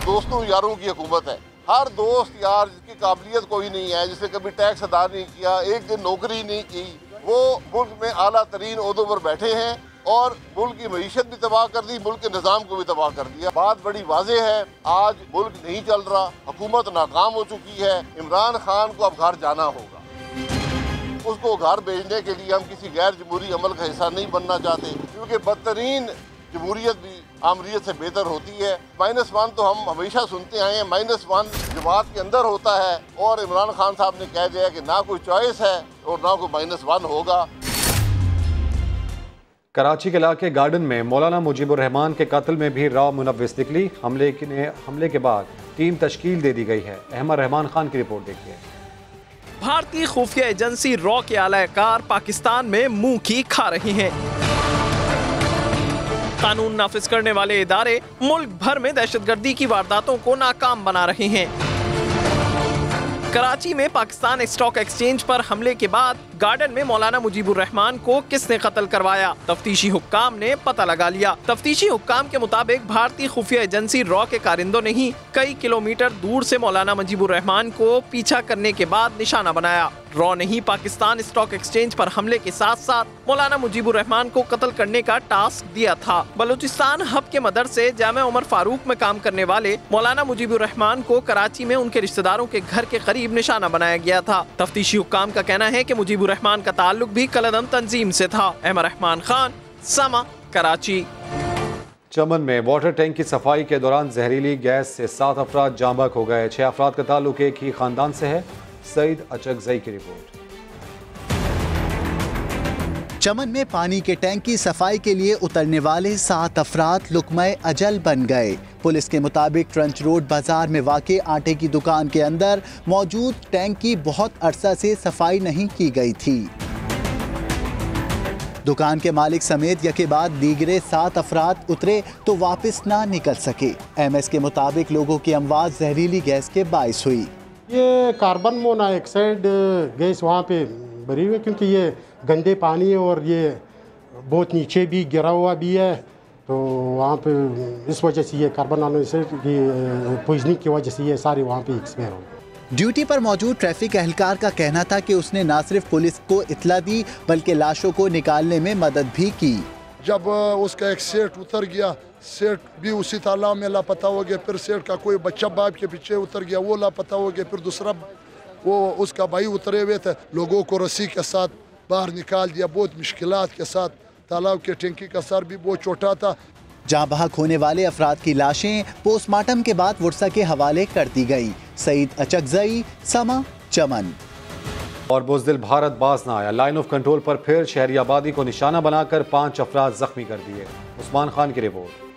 Speaker 20: दोस्तों यारों की हुकूमत है, हर दोस्त यार जिसकी काबिलियत कोई नहीं है, जिसने कभी टैक्स अदा नहीं किया, एक दिन नौकरी नहीं की, वो मुल्क में आला तरीन ओहदों पर बैठे हैं और मुल्क की मईशत भी तबाह कर दी, मुल्क के निज़ाम को भी तबाह कर दिया। बात बड़ी वाज़ेह है, आज मुल्क नहीं चल रहा, हुकूमत नाकाम हो चुकी है, इमरान खान को अब घर जाना होगा। उसको घर भेजने के लिए हम किसी गैर जमहूरी अमल का हिस्सा नहीं बनना चाहते, क्योंकि बदतरीन जमहूरियत भी आमरीत से बेहतर होती है। -1 तो हम हमेशा सुनते आए हैं, -1 जमात के अंदर होता है और इमरान खान साहब ने कह दिया कि ना कोई चॉइस है और ना कोई -1 होगा।
Speaker 1: कराची के इलाके गार्डन में मौलाना मुजीबुर रहमान के कत्ल में भी राव मुनव्विस निकली। हमले के बाद टीम तश्कील दे दी गई है। अहमद रहमान खान की रिपोर्ट देखिए।
Speaker 21: भारतीय खुफिया एजेंसी रॉ के आलाकार पाकिस्तान में मुंह की खा रही हैं। कानून नाफिज करने वाले इदारे मुल्क भर में दहशतगर्दी की वारदातों को नाकाम बना रहे हैं। कराची में पाकिस्तान स्टॉक एक्सचेंज पर हमले के बाद गार्डन में मौलाना मुजीबुर रहमान को किसने कत्ल करवाया, तफ्तीशी हुक्काम ने पता लगा लिया। तफ्तीशी हुक्काम के मुताबिक भारतीय खुफिया एजेंसी रॉ के कारिंदों ने ही कई किलोमीटर दूर से मौलाना मुजीबुर रहमान को पीछा करने के बाद निशाना बनाया। रॉ ने ही पाकिस्तान स्टॉक एक्सचेंज पर हमले के साथ साथ मौलाना मुजीबुर रहमान को कत्ल करने का टास्क दिया था। बलूचिस्तान हब के मदरसे जामिया उमर फारूक में काम करने वाले मौलाना मुजीबुर रहमान को कराची में उनके रिश्तेदारों के घर के करीब निशाना बनाया गया था। तफ्तीशी हुक्काम का कहना है कि मुजीबुर रहमान का ताल्लुक भी कलदम तंजीम से था। अहमद रहमान खान, समा, कराची।
Speaker 1: चमन में वाटर टैंक की सफाई के दौरान जहरीली गैस से 7 अफराद जाँ बहक हो गए। 6 अफराद का ताल्लुक एक ही खानदान से है। सईद अचकजई की रिपोर्ट।
Speaker 2: चमन में पानी के टैंक की सफाई के लिए उतरने वाले 7 अफराद लुकमे अजल बन गए। पुलिस के मुताबिक ट्रंच रोड बाजार में वाक़े आटे की दुकान के अंदर मौजूद टैंक की बहुत अरसा से सफाई नहीं की गई थी। दुकान के मालिक समेत यके बाद दीगरे 7 अफराद उतरे तो वापस ना निकल सके। MS के मुताबिक लोगों की अमवात जहरीली गैस के बाइस हुई।
Speaker 22: ये कार्बन मोनोऑक्साइड गैस वहाँ पे भरी हुई है, क्योंकि ये गंदे पानी है और ये बहुत नीचे भी गिरा हुआ भी है, तो वहाँ पे इस वजह से ये कार्बन मोनोऑक्साइड की पॉइजनिंग की वजह से ये सारे वहाँ पे एक्सपायर हो।
Speaker 2: ड्यूटी पर मौजूद ट्रैफिक एहलकार का कहना था कि उसने न सिर्फ पुलिस को इत्तला दी बल्कि लाशों को निकालने में मदद भी की।
Speaker 23: जब उसका एक सेठ उतर गया, सेठ भी उसी तालाब में लापता हो गया, फिर सेठ का कोई बच्चा बाप के पीछे उतर गया, वो लापता हो गया, फिर दूसरा वो उसका भाई उतरे हुए थे, लोगों को रस्सी के साथ बाहर निकाल दिया, बहुत मुश्किलात के साथ। तालाब के टंकी का सर भी बहुत छोटा था।
Speaker 2: जहाँ बहक होने वाले अफराद की लाशें पोस्टमार्टम के बाद वुरसा के हवाले कर दी गई। सईद अचकजई, समा, चमन।
Speaker 1: और बुज़दिल भारत बाज ना आया। लाइन ऑफ कंट्रोल पर फिर शहरी आबादी को निशाना बनाकर 5 अफराद जख्मी कर दिए। उस्मान खान की रिपोर्ट।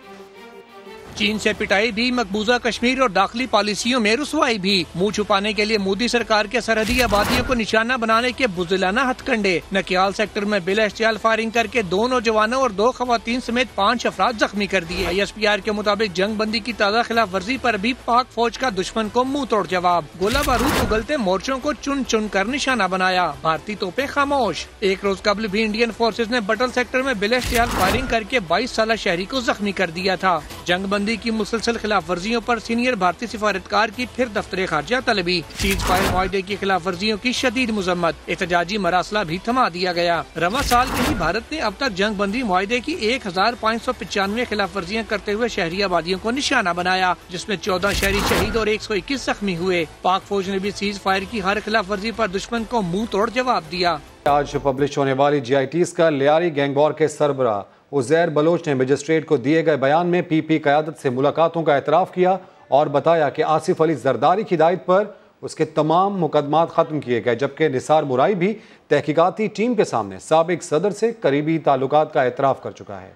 Speaker 24: चीन से पिटाई भी, मकबूजा कश्मीर और दाखिली पॉलिसियों में रुसवाई भी, मुंह छुपाने के लिए मोदी सरकार के सरहदी आबादियों को निशाना बनाने के बुज़दिलाना हथकंडे। नकियाल सेक्टर में बिला इख्तियार फायरिंग करके 2 नौजवानों और 2 खवातीन समेत 5 अफराद जख्मी कर दिए। ISPR के मुताबिक जंग बंदी की ताज़ा खिलाफ वर्जी पर भी पाक फौज का दुश्मन को मुंह तोड़ जवाब। गोला बारूद उगलते मोर्चों को चुन चुन कर निशाना बनाया। भारतीय तोपें खामोश। एक रोज कबल भी इंडियन फोर्सेज ने बटल सेक्टर में बिला इख्तियार फायरिंग करके 22 साला शहरी को जख्मी कर दिया था। जंग बंदी की मुसलसल खिलाफ वर्जियों पर सीनियर भारतीय सिफारतकार की फिर दफ्तर खारजा तलबी। सीज फायर मुआहदे की खिलाफ वर्जियों की शदीद मुजम्मत। एहतजाजी मरासला भी थमा दिया गया। रवा साल में ही भारत ने अब तक जंग बंदी मुआहदे की 1595 खिलाफ वर्जियाँ करते हुए शहरी आबादियों को निशाना बनाया, जिसमें 14 शहरी शहीद और 121 जख्मी हुए। पाक फौज ने भी सीज फायर की हर खिलाफ वर्जी पर दुश्मन को मुँह तोड़ जवाब दिया।
Speaker 1: आज पब्लिश होने वाली GITs का लियारी गैंगवॉर के सरबराह उज़ैर बलोच ने मजिस्ट्रेट को दिए गए बयान में PP क़यादत से मुलाकातों का एतराफ़ किया और बताया कि आसिफ अली जरदारी की हिदायत पर उसके तमाम मुकदमात ख़त्म किए गए, जबकि निसार मुराई भी तहकीकाती टीम के सामने साबिक सदर से करीबी ताल्लुकात का एतराफ़ कर चुका है।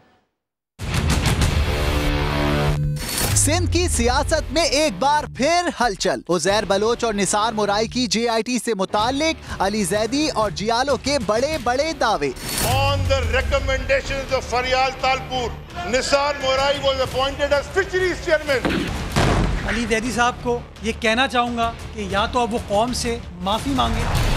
Speaker 2: सिंध की सियासत में एक बार फिर हलचल। उज़ैर बलोच और निसार मुराई की JIT से मुताल्लिक अली जैदी और जियालो के बड़े बड़े दावे।
Speaker 25: On the recommendations of Faryal Talpur, Nisar Morai was appointed as fisheries chairman.
Speaker 15: Ali Zaidi साहब को ये कहना चाहूँगा कि या तो अब वो कौम से माफ़ी मांगे।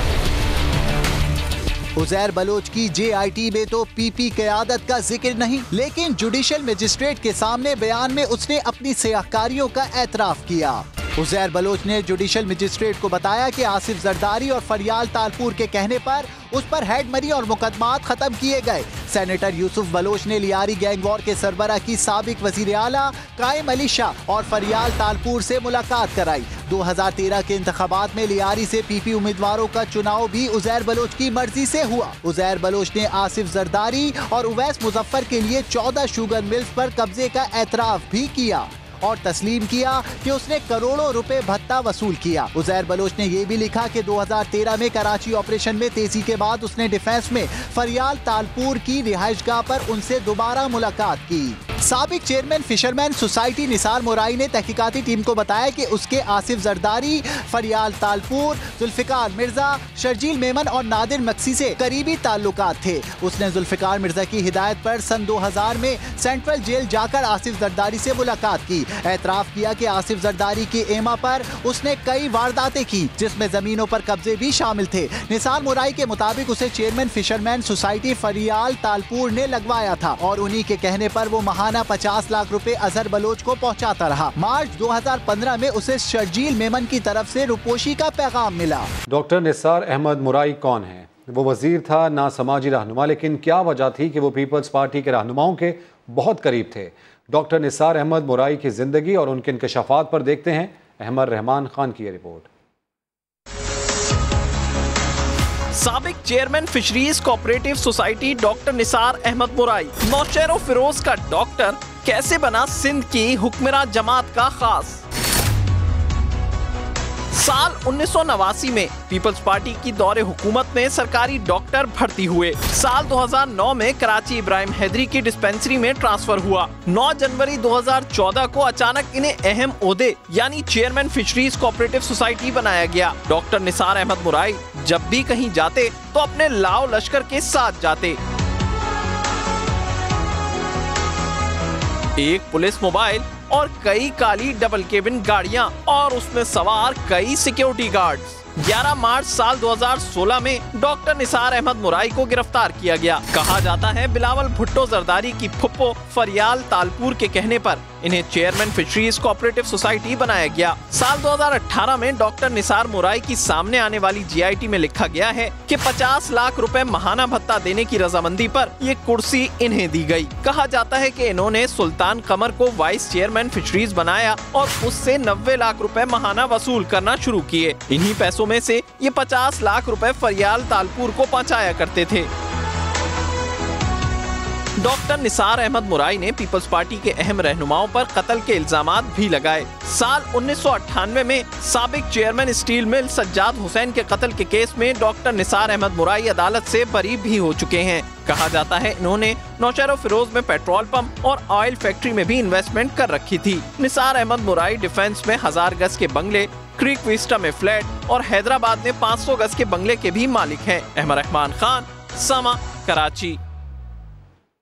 Speaker 2: उज़ैर बलोच की JIT में तो PP क़यादत का जिक्र नहीं, लेकिन जुडिशल मजिस्ट्रेट के सामने बयान में उसने अपनी सियाहकारियों का एतराफ़ किया। उज़ैर बलोच ने जुडिशल मजिस्ट्रेट को बताया कि आसिफ जरदारी और फरियाल तालपुर के कहने पर उस पर हेडमरी और मुकदमात खत्म किए गए। सेनेटर यूसुफ बलोच ने लियारी गैंग वॉर के सरबरा की साबिक वजीर आला कायम अली शाह और फरियाल तालपुर से मुलाकात कराई। 2013 के इंतखाबात में लियारी से PP उम्मीदवारों का चुनाव भी उज़ैर बलोच की मर्जी से हुआ। उज़ैर बलोच ने आसिफ जरदारी और उवैस मुजफ्फर के लिए 14 शुगर मिल्स पर कब्जे का एतराफ़ भी किया और तस्लीम किया कि उसने करोड़ों रुपए भत्ता वसूल किया। उज़ैर बलोच ने यह भी लिखा कि 2013 में कराची ऑपरेशन में तेजी के बाद उसने डिफेंस में फरियाल तालपुर की रिहाइशगाह पर उनसे दोबारा मुलाकात की। साबिक चेयरमैन फिशरमैन सोसाइटी निसार मुराई ने तहकीकाती टीम को बताया कि उसके आसिफ जरदारी, फरियाल तालपुर, जुल्फिकार मिर्जा, शर्जील मेमन और नादिर मक्सी से करीबी ताल्लुकात थे। उसने जुल्फिकार मिर्जा की हिदायत पर सन 2000 में सेंट्रल जेल जाकर आसिफ जरदारी से मुलाकात की। एतराफ़ किया कि आसिफ जरदारी की एमा पर उसने कई वारदातें की, जिसमें जमीनों पर कब्जे भी शामिल थे। निसार मुराई के मुताबिक उसे चेयरमैन फिशरमैन सोसाइटी फरियाल तालपुर ने लगवाया था और उन्हीं के कहने पर वो महाना 50 लाख रुपए अजहर बलोच को पहुंचाता रहा। मार्च 2015 में उसे शर्जील मेमन की तरफ से रुपोशी का पैगाम मिला।
Speaker 1: डॉक्टर निसार अहमद मुराई कौन है? वो वजीर था, ना समाजी रहनुमा, लेकिन क्या वजह थी कि वो पीपल्स पार्टी के रहनुमाओं के बहुत करीब थे? डॉक्टर निसार अहमद मुराई की जिंदगी और उनके इंकशाफात पर देखते हैं अहमद रहमान खान की रिपोर्ट।
Speaker 21: साबिक chairman fisheries cooperative society doctor Nisar Ahmed Murai, Naushero Feroz का डॉक्टर, कैसे बना सिंध की हुक्मरान जमात का खास? साल 1989 में पीपल्स पार्टी की दौरे हुकूमत में सरकारी डॉक्टर भर्ती हुए। साल 2009 में कराची इब्राहिम हैदरी की डिस्पेंसरी में ट्रांसफर हुआ। 9 जनवरी 2014 को अचानक इन्हें अहम ओहदे यानी चेयरमैन फिशरीज कोऑपरेटिव सोसाइटी बनाया गया। डॉक्टर निसार अहमद मुराई जब भी कहीं जाते तो अपने लाओ लश्कर के साथ जाते। एक पुलिस मोबाइल और कई काली डबल केबिन गाड़ियां और उसमें सवार कई सिक्योरिटी गार्ड्स। 11 मार्च साल 2016 में डॉक्टर निसार अहमद मुराई को गिरफ्तार किया गया। कहा जाता है बिलावल भुट्टो जरदारी की फुप्पो फरियाल तालपुर के कहने पर इन्हें चेयरमैन फिशरीज कोऑपरेटिव सोसाइटी बनाया गया। साल 2018 में डॉक्टर निसार मुराई की सामने आने वाली जीआईटी में लिखा गया है कि 50 लाख रुपए महाना भत्ता देने की रजामंदी पर ये कुर्सी इन्हें दी गई। कहा जाता है कि इन्होंने सुल्तान कमर को वाइस चेयरमैन फिशरीज बनाया और उससे 90 लाख रुपए महाना वसूल करना शुरू किए। इन्हीं पैसों में से ये 50 लाख रुपए फरियाल तालपुर को पहुंचाया करते थे। डॉक्टर निसार अहमद मुराई ने पीपल्स पार्टी के अहम रहनुमाओं पर कत्ल के इल्जामात भी लगाए। साल 1998 में साबिक chairman steel mill Sajjad Hussain के कत्ल के केस में डॉक्टर निसार अहमद मुराई अदालत से बरी भी हो चुके हैं। कहा जाता है इन्होंने नौशहर फिरोज में पेट्रोल पंप और ऑयल फैक्ट्री में भी इन्वेस्टमेंट कर रखी थी। निसार अहमद मुराई डिफेंस में 1000 गज के बंगले, क्रीक विस्टा में फ्लैट और हैदराबाद में 500 गज के बंगले के भी मालिक हैं। अहमद रहमान खान, समा, कराची।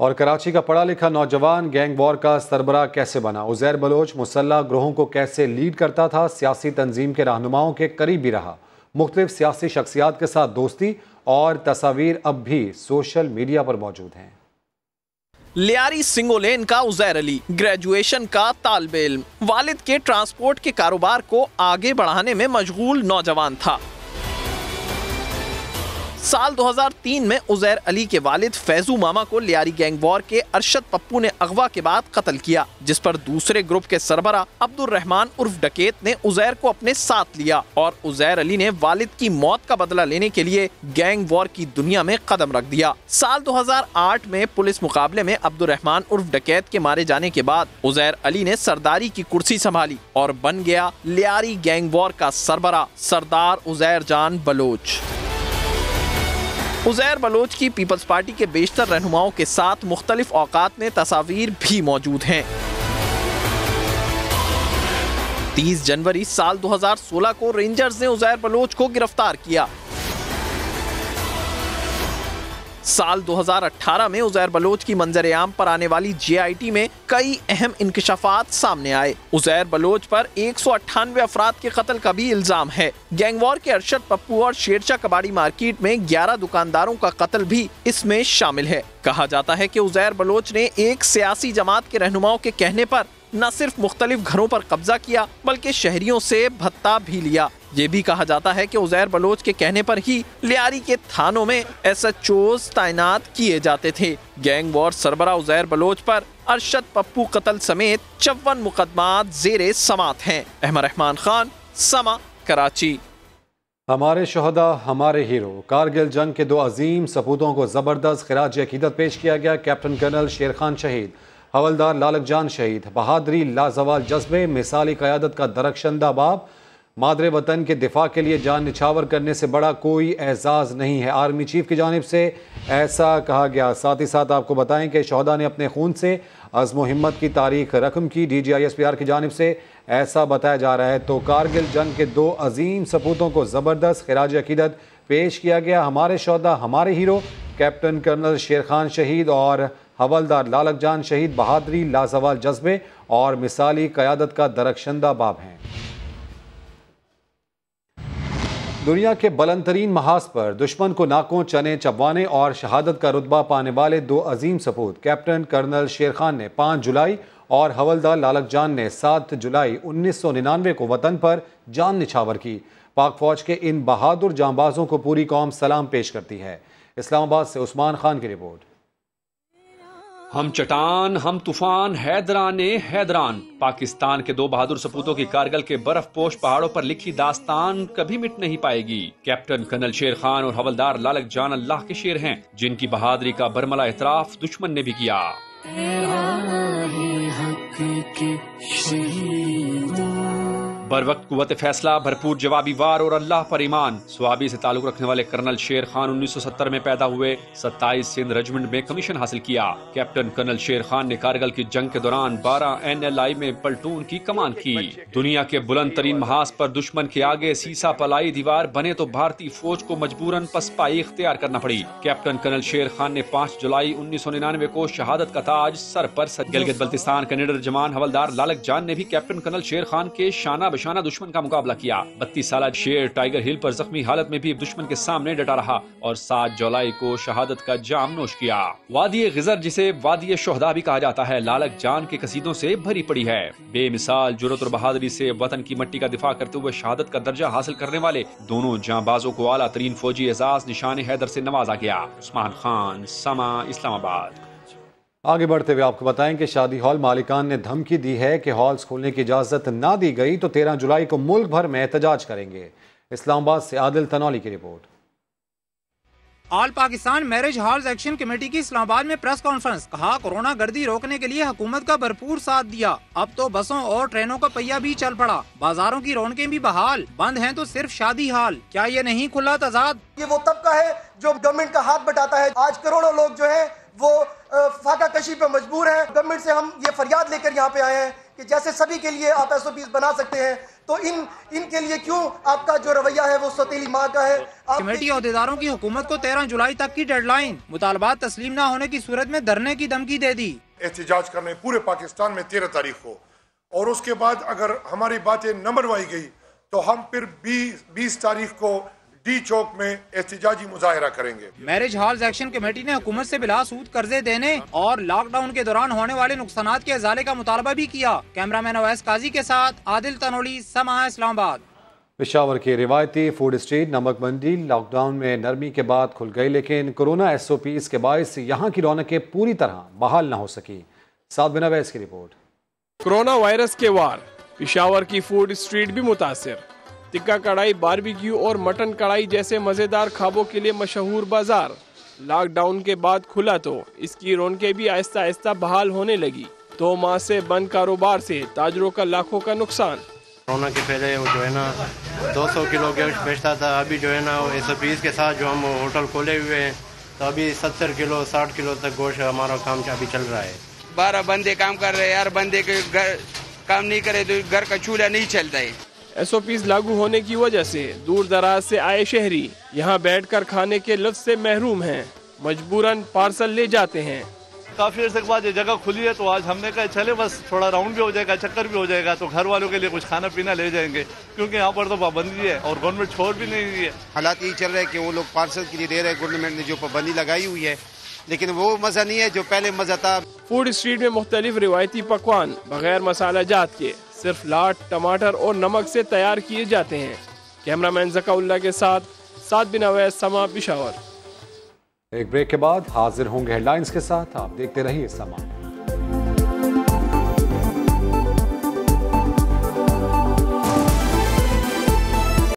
Speaker 1: और कराची का पढ़ा लिखा नौजवान गैंग वॉर का सरबराह कैसे बना? उज़ैर बलोच मुसल्लह ग्रोहों को कैसे लीड करता था? सियासी तंजीम के रहनुमाओं के करीब भी रहा। मुख्तलिफ सियासी शख्सियात के साथ दोस्ती और तस्वीर अब भी सोशल मीडिया पर मौजूद हैं।
Speaker 21: लियारी सिंगोलेन का उज़ैर अली ग्रेजुएशन का तालिबे इल्म, वालिद के ट्रांसपोर्ट के कारोबार को आगे बढ़ाने में मशगूल नौजवान था। साल 2003 में उज़ैर अली के वालिद फैजू मामा को लियारी गैंग वॉर के अरशद पप्पू ने अगवा के बाद कत्ल किया, जिस पर दूसरे ग्रुप के सरबरा अब्दुल रहमान उर्फ डकैत ने उज़ैर को अपने साथ लिया और उज़ैर अली ने वालिद की मौत का बदला लेने के लिए गैंग वॉर की दुनिया में कदम रख दिया। साल 2008 में पुलिस मुकाबले में अब्दुल रहमान उर्फ डकैत के मारे जाने के बाद उज़ैर अली ने सरदारी की कुर्सी संभाली और बन गया लियारी गैंग वॉर का सरबरा सरदार उज़ैर जान बलोच। उज़ैर बलोच की पीपल्स पार्टी के बेशतर रहनुमाओं के साथ मुख्तलिफ औकात में तस्वीर भी मौजूद हैं। 30 जनवरी साल 2016 को रेंजर्स ने उज़ैर बलोच को गिरफ्तार किया। साल 2018 में उज़ैर बलोच की मंजर-ए-आम पर आने वाली जेआईटी में कई अहम इंकशाफात सामने आए। उज़ैर बलोच पर 198 अफराद के कत्ल का भी इल्जाम है। गैंग वॉर के अरशद पप्पू और शेरशाह कबाड़ी मार्केट में 11 दुकानदारों का कत्ल भी इसमें शामिल है। कहा जाता है कि उज़ैर बलोच ने एक सियासी जमात के रहनुमाओं के कहने पर न सिर्फ मुख्तलिफ घरों पर कब्जा किया बल्कि शहरियों से भत्ता भी लिया। ये भी कहा जाता है कि उज़ैर बलोच के कहने पर ही लियारी के थानों में SHOs तैनात किए जाते थे। गैंग वॉर सरबरा उज़ैर बलोच पर अरशद पप्पू कत्ल समेत 54 मुकदमात ज़ेरे समात हैं। अहमद रहमान खान, समा, कराची।
Speaker 1: हमारे शहदा हमारे हीरो। कारगिल जंग के 2 अजीम सपूतों को ज़बरदस्त खिराज अकीदत पेश किया गया। कैप्टन कर्नल शेर खान शहीद, हवलदार लालक जान शहीद। बहादरी लाजवाल जज्बे, मिसाली क़यादत का दरख्शंदा बाब। मादरे वतन के दिफा के लिए जान निछावर करने से बड़ा कोई एजाज़ नहीं है, आर्मी चीफ की जानिब से ऐसा कहा गया। साथ ही साथ आपको बताएं कि शहदा ने अपने खून से अज़्म हिम्मत की तारीख रकम की। DGISPR की जानिब से ऐसा बताया जा रहा है। तो कारगिल जंग के 2 अजीम सपूतों को ज़बरदस्त खिराज अकीदत पेश किया गया। हमारे शहदा हमारे हीरो, कैप्टन कर्नल शेर खान शहीद और हवलदार लालक जान शहीद बहादरी लाजवाल जज्बे और मिसाली क़यादत का दरख्शंदा बाब हैं। दुनिया के बुलंद तरीन महाज पर दुश्मन को नाकों चने चबवाने और शहादत का रुतबा पाने वाले 2 अजीम सपूत कैप्टन कर्नल शेर खान ने 5 जुलाई और हवलदार लालक जान ने 7 जुलाई 1999 को वतन पर जान निछावर की। पाक फौज के इन बहादुर जांबाजों को पूरी कौम सलाम पेश करती है। इस्लामाबाद से उस्मान खान की रिपोर्ट।
Speaker 19: हम चट्टान हम तूफान हैदराने हैदरान, पाकिस्तान के 2 बहादुर सपूतों की कारगिल के बर्फपोश पहाड़ों पर लिखी दास्तान कभी मिट नहीं पाएगी। कैप्टन कर्नल शेर खान और हवलदार लालक जान अल्लाह के शेर हैं, जिनकी बहादुरी का बरमला एतराफ दुश्मन ने भी किया। बर वक्त कुव्वत फैसला, भरपूर जवाबी वार और अल्लाह पर ईमान। स्वाबी से ताल्लुक रखने वाले कर्नल शेर खान 1970 में पैदा हुए। 27 सिंध रेजिमेंट में कमीशन हासिल किया। कैप्टन कर्नल शेर खान ने कारगिल की जंग के दौरान 12 NLI में प्लटून की कमान की। दुनिया के बुलंद तरीन महाज पर दुश्मन के आगे सीसा पलाई दीवार बने तो भारतीय फौज को मजबूरन पसपाई इख्तियार करना पड़ी। कैप्टन कर्नल शेर खान ने 5 जुलाई 1999 को शहादत का ताज सर पर सजा। गिलगित बल्तिस्तान के निडर जवान हवलदार लालक जान ने भी कैप्टन कर्नल शेर खान के शाना बशाना दुश्मन का मुकाबला किया। 32 साल शेर टाइगर हिल पर जख्मी हालत में भी दुश्मन के सामने डटा रहा और 7 जुलाई को शहादत का जाम नोश किया। वादी गिजर, जिसे वादी शोहदा भी कहा जाता है, लालक जान के कसीदों से भरी पड़ी है। बेमिसाल जुर्रत और बहादुरी से वतन की मिट्टी का दिफा करते हुए शहादत का दर्जा हासिल करने वाले दोनों जांबाजों को आला तरीन फौजी एजाज निशान हैदर से नवाजा गया। उस्मान खान, समा, इस्लामाबाद।
Speaker 1: आगे बढ़ते हुए आपको बताएं कि शादी हॉल मालिकान ने धमकी दी है कि हॉल्स खोलने की इजाजत ना दी गई तो 13 जुलाई को मुल्क भर में एहतजाज करेंगे। इस्लामाबाद से आदिल तनौली की report.
Speaker 4: All Pakistan marriage halls action committee की इस्लामाबाद में प्रेस कॉन्फ्रेंस। कहा, कोरोना गर्दी रोकने के लिए हुकूमत का भरपूर साथ दिया। अब तो बसों और ट्रेनों का पहिया भी चल पड़ा। बाजारों की रौनकें भी बहाल। बंद हैं तो सिर्फ शादी हॉल। क्या ये नहीं खुला तजाद?
Speaker 5: ये वो तबका है जो गवर्नमेंट का हाथ बटाता है। आज करोड़ों लोग जो है वो फाका कशी पे मजबूर हैं। गवर्नमेंट से हम ये फरियाद लेकर यहाँ पे आए हैं कि जैसे सभी के लिए आप SOPs बना सकते हैं तो इनके लिए क्यों आपका जो रवैया है वो सौतेली माँ का है।
Speaker 4: कमेटी अहदेदारों की हुकूमत को 13 जुलाई तक की डेडलाइन। मुतालबात तस्लीम न होने की सूरत में धरने की धमकी दे दी।
Speaker 25: एहतजाज करने पूरे पाकिस्तान में 13 तारीख को, और उसके बाद अगर हमारी बातें न मनवाई गई तो हम फिर 20 तारीख को डी चौक में एहतजाजी मुजाहिरा करेंगे।
Speaker 4: मैरिज हॉल्स एक्शन कमेटी ने हुकूमत से बिला सूद कर्जे देने और लॉकडाउन के दौरान होने वाले नुकसानात के इजाले का मुतालबा भी किया। कैमरामैन अवैस काजी के साथ आदिल तनौली, समा, इस्लामाबाद।
Speaker 1: पेशावर की रिवायती फूड स्ट्रीट नमक मंडी लॉकडाउन में नरमी के बाद खुल गई, लेकिन कोरोना SOPs के बायस यहाँ की रौनकें पूरी तरह बहाल न हो सकी। साद बिन अवैस की रिपोर्ट।
Speaker 6: कोरोना वायरस के वार, पेशावर की फूड स्ट्रीट भी मुतासिर। टिक्का कढ़ाई, बारबेक्यू और मटन कढ़ाई जैसे मजेदार खाबों के लिए मशहूर बाजार लॉकडाउन के बाद खुला तो इसकी रौनकें भी आहिस्ता आहिस्ता बहाल होने लगी। 2 माह से बंद कारोबार से ताजरों का लाखों का नुकसान।
Speaker 7: कोरोना के पहले वो जो है ना 200 किलो गोश्त बेचता था। अभी जो है ना SOPs के साथ जो हम होटल खोले हुए हैं तो अभी 70 किलो 60 किलो तक गोश्त हमारा काम अभी चल रहा है।
Speaker 8: 12 बंदे काम कर रहे हैं यार, बंदे के घर काम नहीं करे तो घर का चूल्हा नहीं चलता है।
Speaker 6: SOPs लागू होने की वजह से दूर दराज से आए शहरी यहाँ बैठकर खाने के लफ्ज से महरूम हैं। मजबूरन पार्सल ले जाते हैं।
Speaker 26: काफी अर्से के बाद ये जगह खुली है तो आज हमने कहा चले बस थोड़ा राउंड भी हो जाएगा, चक्कर भी हो जाएगा, तो घर वालों के लिए कुछ खाना पीना ले जाएंगे, क्योंकि यहाँ पर तो पाबंदी है और गवर्नमेंट छोड़ भी नहीं रही है।
Speaker 27: हालात यही चल रहे हैं कि वो लोग पार्सल के लिए दे रहे हैं। गवर्नमेंट ने जो पाबंदी लगाई हुई है, लेकिन वो मजा नहीं है जो पहले मजा था।
Speaker 6: फूड स्ट्रीट में मुख्तलिफ रिवायती पकवान बगैर मसाला जात के सिर्फ लाट, टमाटर और नमक से तैयार किए जाते हैं। कैमरामैन ज़काउल्लाह के साथ साद बिन अवैस, समा, पेशावर।
Speaker 1: एक ब्रेक के बाद हाजिर होंगे हेडलाइंस के साथ। आप देखते रहिए समा।